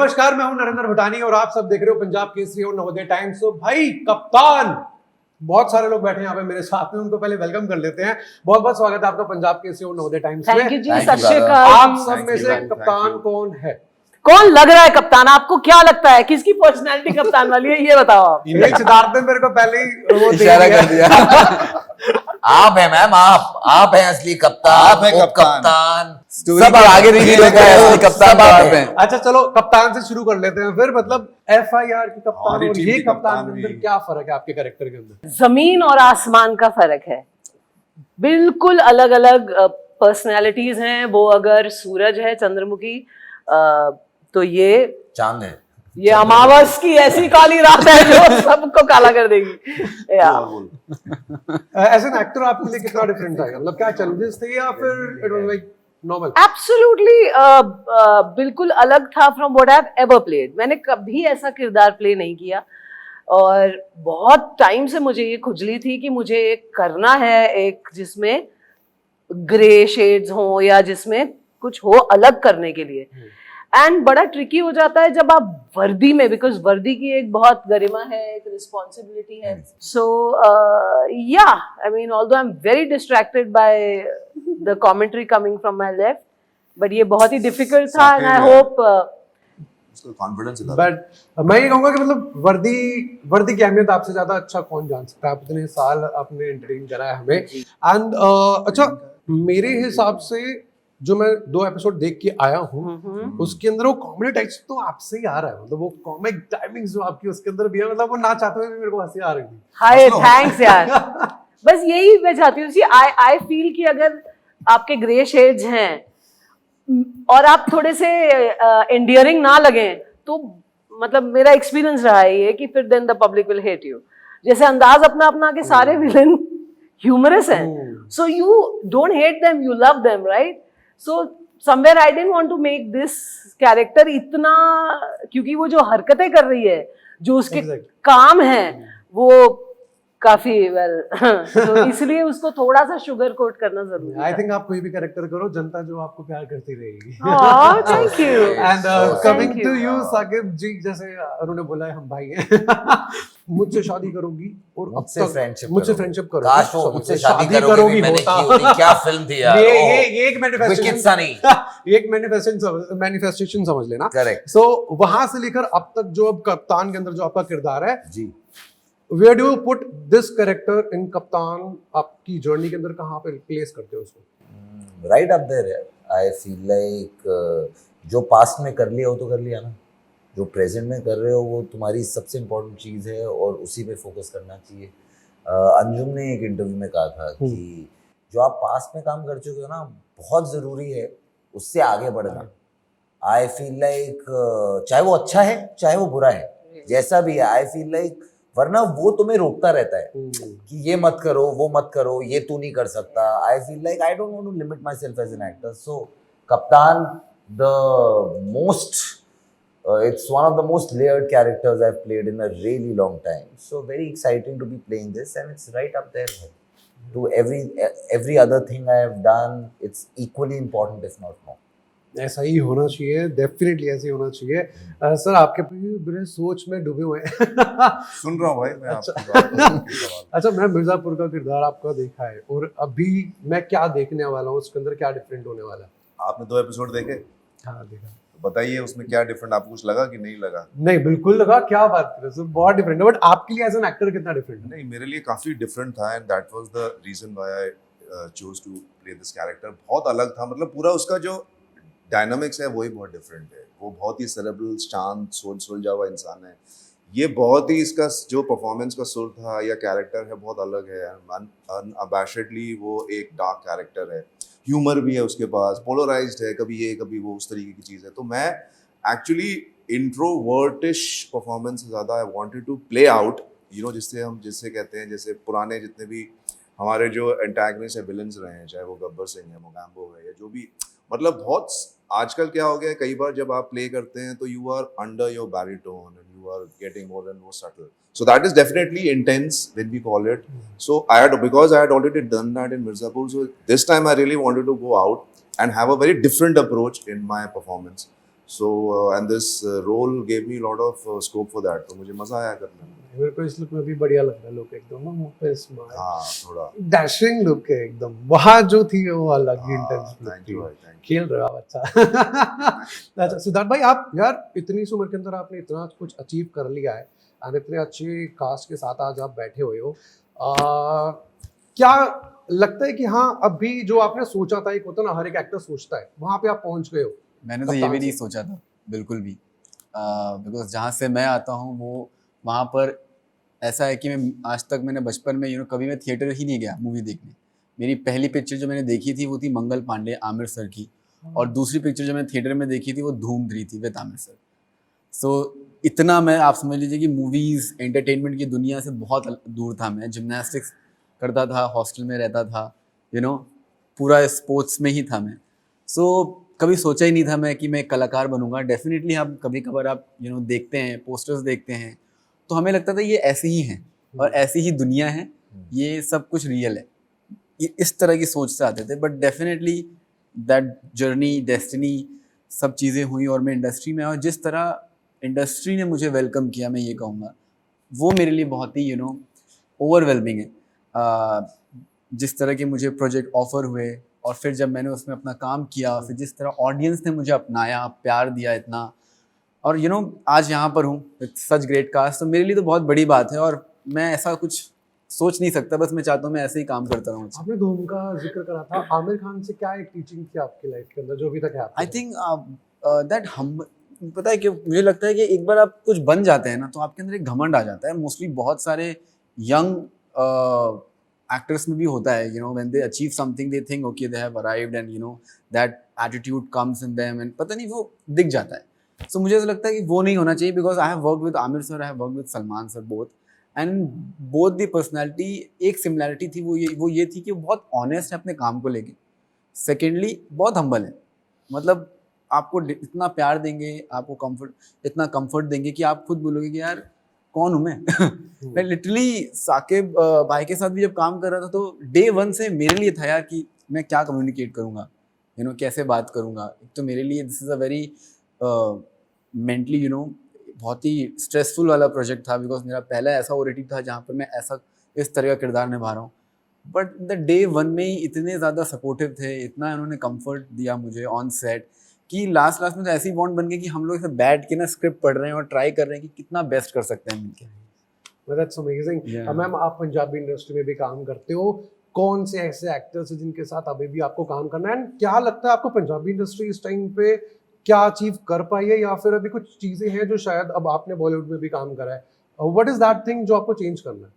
नमस्कार, मैं हूं नरेंद्र भटानी और आप सब देख रहे हो पंजाब केसरी और नवोदय टाइम्स। तो भाई कप्तान, बहुत सारे लोग बैठे हैं यहाँ पे मेरे साथ में, उनको पहले वेलकम कर लेते हैं। बहुत बहुत स्वागत है आपका पंजाब केसरी और नवोदय टाइम्स में। थैंक यू जी, सत श्री अकाल। आप सब में से कप्तान कौन है? कौन लग रहा है कप्तान? आपको क्या लगता है किसकी पर्सनैलिटी कप्तान वाली है, ये बताओ आप। ये सिद्धार्थ ने मेरे को पहले ही वो इशारा कर दिया। आप है मैम, आप हैं असली कप्तान। आप हैं कप्तान। सब आगे रिवील होता है, असली कप्तान आप हैं। अच्छा चलो कप्तान से शुरू कर लेते हैं फिर। मतलब FIR की कप्तान और ये कप्तान के अंदर क्या फर्क है आपके कैरेक्टर के अंदर? जमीन और आसमान का फर्क है, बिल्कुल अलग अलग पर्सनैलिटीज हैं। वो अगर सूरज है, चंद्रमुखी, तो ये चांद है, ये अमावस की ऐसी काली रात है जो सबको काला कर देगी। एज एन एक्टर आपके लिए कितना डिफरेंट था? मतलब क्या चैलेंजेस थे या फिर it was like normal? Absolutely बिल्कुल अलग था from what I have ever played. मैंने कभी ऐसा किरदार प्ले नहीं किया और बहुत टाइम से मुझे ये खुजली थी कि मुझे एक करना है, एक जिसमें ग्रे शेड्स हो या जिसमें कुछ हो अलग करने के लिए। एंड बड़ा ट्रिकी हो जाता है जब आप वर्दी में, बिकॉज वर्दी की एक बहुत गरिमा है, एक रिस्पॉन्सिबिलिटी है। सो या I mean although I am very distracted by the commentary coming from my left, but ये बहुत ही डिफिकल्ट था and I hope confidence. But मैं ये कहूंगा कि मतलब वर्दी की अहमियत आपसे ज्यादा अच्छा कौन जान सकता है? आप इतने साल आपने एंटरटेन करा है हमें। एंड अच्छा, मेरे हिसाब से जो मैं 2 एपिसोड देख के आया हूँ उसके अंदर वो कॉमेडी टाइप्स तो आपसे ही आ रहा है। मतलब वो कॉमिक टाइमिंग्स जो आपकी उसके अंदर भी है, मतलब वो ना चाहते हुए भी मेरे को हंसी आ रही थी। हाय थैंक्स यार। बस यही मैं चाहती हूँ। आई फील कि अगर आपके ग्रे शेड्स हैं और आप थोड़े से एंडियरिंग ना लगें तो मतलब मेरा एक्सपीरियंस रहा है ये कि फिर then the public will hate you. जैसे अंदाज अपना अपना के सारे विलन ह्यूमरस हैं, so you don't hate them, you love them, right? So somewhere I didn't want to make this character इतना, क्योंकि वो जो हरकतें कर रही है, जो उसके काम है, वो काफी तो इसलिए उसको थोड़ा सा शुगर कोट करना जरूरी है। आई थिंक आप कोई भी कैरेक्टर करो, जनता जो आपको प्यार करती रहेगी। Thank you. And coming to you Saqib ji, जैसे उन्होंने बोला है हम भाई हैं। मुझसे शादी करोगी और मुझसे फ्रेंडशिप करोगी। काश वो मुझसे शादी करोगी मैंने की होती। क्या फिल्म थी यार। ये एक मैनिफेस्टेशन एक मैनिफेस्टेशन समझ लेना। करेक्ट। सो वहां से लेकर अब तक जो अब कप्तान के अंदर जो आपका किरदार है जी, Where do you put this character in कप्तान? आपकी जर्नी के अंदर कहाँ पे प्लेस करते हो उसको? राइट अप देयर है। आई फील लाइक जो पास्ट में कर लिया वो तो कर लिया ना, जो प्रेजेंट में कर रहे हो वो तुम्हारी सबसे इम्पोर्टेंट चीज़ है और उसी पे फोकस करना चाहिए। अंजुम ने एक इंटरव्यू में कहा था कि जो आप पास्ट में काम कर चुके हो ना, बहुत ज़रूरी है उससे आगे बढ़ना। आई फील लाइक चाहे वो अच्छा है चाहे वो बुरा है, जैसा भी है, आई फील लाइक वरना वो तुम्हें रोकता रहता है कि ये मत करो, वो मत करो, ये तू नहीं कर सकता। I feel like I don't want to limit myself as an actor. So कप्तान the most it's one of the most layered characters I've played in a really long time. So very exciting to be playing this, and it's right up there to every other thing I have done. It's equally important, if not more. ऐसा ही होना चाहिए, definitely ऐसे ही होना चाहिए। Sir आपके पूरे सोच में डूबे हुए हैं। सुन रहा हूँ भाई मैं आपकी। अच्छा, मैं मिर्जापुर का किरदार आपका देखा है और अभी मैं क्या देखने वाला हूँ, उसके अंदर क्या डिफरेंट होने वाला है? आपने 2 एपिसोड देखे? हाँ देखा। बताइए उसमें क्या डिफरेंट, आपको कुछ लगा कि नहीं लगा? नहीं, बिल्कुल लगा। क्या बात कर रहे हो, बहुत डिफरेंट है। बट आपके लिए एज एन एक्टर कितना डिफरेंट है? नहीं, मेरे लिए काफी डिफरेंट था and that was the reason why I chose to play this character. बहुत अलग था, मतलब पूरा उसका जो डायनामिक्स है वही बहुत डिफरेंट है। वो बहुत ही सेरेब्रल, शांत, सुलझा हुआ इंसान है। ये बहुत ही, इसका जो परफॉर्मेंस का सुर था या कैरेक्टर है बहुत अलग है। अनअबैशेडली वो एक डार्क कैरेक्टर है, ह्यूमर भी है उसके पास, पोलराइज्ड है, कभी ये कभी वो, उस तरीके की चीज़ है। तो मैं एक्चुअली इंट्रोवर्टिश परफॉर्मेंस से ज़्यादा I wanted to play out, you know, जिससे कहते हैं, जैसे पुराने जितने भी हमारे जो एंटागनिस्ट है, विलन्स रहे हैं, चाहे वो गब्बर सिंह है, मोगैम्बो है, या जो भी, मतलब बहुत आजकल क्या हो गया है, कई बार जब आप प्ले करते हैं तो you are under your baritone and you are getting more and more subtle. So that is definitely intense when we call it. So because I had already done that in Mirzapur, so this time I really wanted to go out and have a very different approach in my performance. So and this role gave me a lot of scope for that. तो मुझे मजा आया करने में. मेरे को इस look में भी बढ़िया लग रहा है, लुक एकदम ना मुंह पे स्माइल, हाँ थोड़ा. डैशिंग लुक है एकदम. वहाँ जो थी वो अलग ही इंटेंस लुक Thank थी. you भाई, thank you. खेल रहे हो आप अच्छा. अच्छा सिद्धार्थ भाई, आप यार इतनी सी उम्र के अंदर आपने इतना कुछ अचीव कर लिया है और इतने अच्छे कास्ट के साथ आज आप बैठे हुए हो. क्या लगता है कि हाँ अभी जो आपने सोचा था, एक होता ना हर एक एक्टर सोचता है, वहाँ पे आप पहुँच गए हो? मैंने तो ये भी नहीं सोचा था बिल्कुल भी, बिकॉज जहाँ से मैं आता हूँ वो वहाँ पर ऐसा है कि मैं आज तक मैंने बचपन में कभी मैं थिएटर ही नहीं गया मूवी देखने. मेरी पहली पिक्चर जो मैंने देखी थी वो थी मंगल पांडे आमिर सर की, और दूसरी पिक्चर जो मैंने थिएटर में देखी थी वो धूम 3 थी विद आमिर सर. सो इतना मैं, आप समझ लीजिए कि मूवीज़ एंटरटेनमेंट की दुनिया से बहुत दूर था. मैं जिम्नास्टिक्स करता था, हॉस्टल में रहता था, पूरा स्पोर्ट्स में ही था मैं. सो कभी सोचा ही नहीं था मैं कि मैं एक कलाकार बनूंगा. डेफिनेटली आप कभी कभार आप देखते हैं, पोस्टर्स देखते हैं, तो हमें लगता था ये ऐसे ही हैं और ऐसी ही दुनिया है, ये सब कुछ रियल है. इस तरह की सोच से आते थे. But definitely that journey, destiny, सब चीज़ें हुई और मैं इंडस्ट्री में आया. और जिस तरह इंडस्ट्री ने मुझे वेलकम किया, मैं ये कहूँगा वो मेरे लिए बहुत ही ओवरवेलमिंग है. जिस तरह के मुझे प्रोजेक्ट ऑफर हुए और फिर जब मैंने उसमें अपना काम किया, फिर जिस तरह ऑडियंस ने मुझे अपनाया, प्यार दिया इतना, और आज यहाँ पर हूँ विद सच ग्रेट कास्ट, तो मेरे लिए तो बहुत बड़ी बात है. और मैं ऐसा कुछ सोच नहीं सकता, बस मैं चाहता हूँ मैं ऐसे ही काम करता रहूँ. आपने धूम का जिक्र करा था, आमिर खान से क्या एक टीचिंग थी आपकी लाइफ के अंदर जो अभी तक है आपके? आई थिंक दैट हम, पता है कि मुझे लगता है कि एक बार आप कुछ बन जाते हैं ना तो आपके अंदर एक घमंड आ जाता है. मोस्टली बहुत सारे यंग एक्टर्स में भी होता है, when they achieve something they think okay they have arrived and that attitude comes in them and पता नहीं वो दिख जाता है. सो मुझे ऐसा लगता है कि वो नहीं होना चाहिए, because I have work with Aamir sir, I have work with Salman sir both, and both the personality, एक सिमिलैरिटी थी वो ये थी कि वो बहुत ऑनेस्ट है अपने काम को लेके. सेकेंडली बहुत हम्बल है, मतलब आपको इतना प्यार देंगे, आपको इतना कंफर्ट देंगे कि आप खुद बोलोगे कि यार कौन हूँ मैं. मैं लिटरली साकिब भाई के साथ भी जब काम कर रहा था तो डे 1 से मेरे लिए था यार कि मैं क्या कम्युनिकेट करूँगा, कैसे बात करूँगा. एक तो मेरे लिए this is a very mentally बहुत ही स्ट्रेसफुल वाला प्रोजेक्ट था, बिकॉज मेरा पहला ऐसा ओरेटिव था जहाँ पर मैं ऐसा इस तरह का किरदार निभा रहा हूँ. बट द डे 1 में ही इतने ज़्यादा सपोर्टिव थे, इतना उन्होंने कंफर्ट दिया मुझे ऑन सेट कि लास्ट में तो ऐसी बॉन्ड बन गई कि हम लोग ऐसे बैठ के ना स्क्रिप्ट पढ़ रहे हैं और ट्राई कर रहे हैं कि कितना बेस्ट कर सकते हैं मिलके. That's amazing. मैम आप पंजाबी इंडस्ट्री में भी काम करते हो, कौन से ऐसे एक्टर्स हैं जिनके साथ अभी भी आपको काम करना है, एंड क्या लगता है आपको पंजाबी इंडस्ट्री इस टाइम पे क्या अचीव कर पाई है, या फिर अभी कुछ चीजें हैं जो शायद अब आपने बॉलीवुड में भी काम करा है, व्हाट इज दैट थिंग जो आपको चेंज करना है?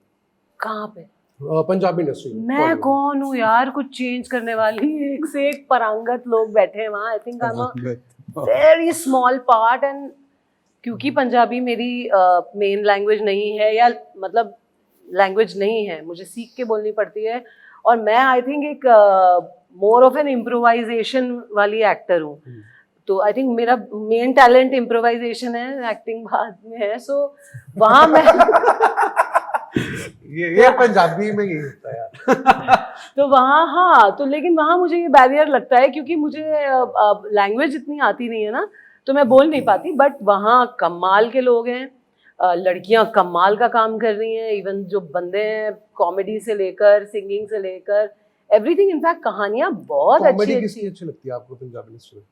कहाँ पे? पंजाबी इंडस्ट्री में. मैं कौन हूँ यार कुछ चेंज करने वाली? एक से एक परांगत लोग बैठे हैं वहाँ. I think I am a very small part, and क्योंकि पंजाबी मेरी मेन लैंग्वेज नहीं है, या मतलब लैंग्वेज नहीं है, मुझे सीख के बोलनी पड़ती है, और मैं आई थिंक एक मोर ऑफ एन इम्प्रोवाइजेशन वाली एक्टर हूँ. तो आई थिंक मेरा मेन टैलेंट इम्प्रोवाइजेशन है, एक्टिंग बाद में है. सो वहाँ मैं ये पंजाबी में ही होता है यार. तो वहाँ, हाँ, तो लेकिन वहाँ मुझे ये बैरियर लगता है क्योंकि मुझे लैंग्वेज इतनी आती नहीं है ना, तो मैं बोल नहीं पाती. बट वहाँ कमाल के लोग हैं, लड़कियाँ कमाल का काम कर रही हैं, इवन जो बंदे हैं कॉमेडी से लेकर सिंगिंग से लेकर एवरीथिंग. इनफैक्ट कहानियाँ बहुत कॉमेडी किसकी अच्छी लगती है आपको पंजाबी इंडस्ट्री में?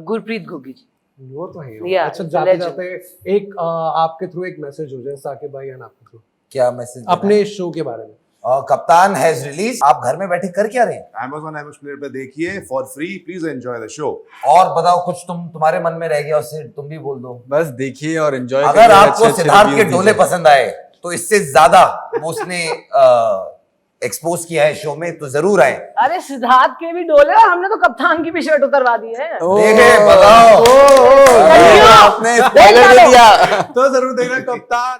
गुरप्रीत घुग्गी जी. वो तो है. Yeah, अच्छा जाते legend. जाते एक आपके थ्रू एक मैसेज हो जाए साकिब भाई एंड आपके थ्रू क्या मैसेज अपने शो के बारे में. कप्तान हैज रिलीज. आप घर में बैठे कर क्या रहे हैं? Amazon प्लेयर पे देखिए for free. Please enjoy the show. और बताओ कुछ तुम्हारे मन में रह गया उससे तुम भी बोल दो. बस देखिए और एंजॉय. अगर आपको सिद्धार्थ के डोले पसंद आए तो इससे ज्यादा वो उसने एक्सपोज किया है शो में, तो जरूर आए. अरे सिद्धार्थ के भी डोले, और हमने तो कप्तान की भी शर्ट उतरवा दी है. देखे बताओ. आपने स्पॉइलर दे दिया. तो जरूर देखना कप्तान.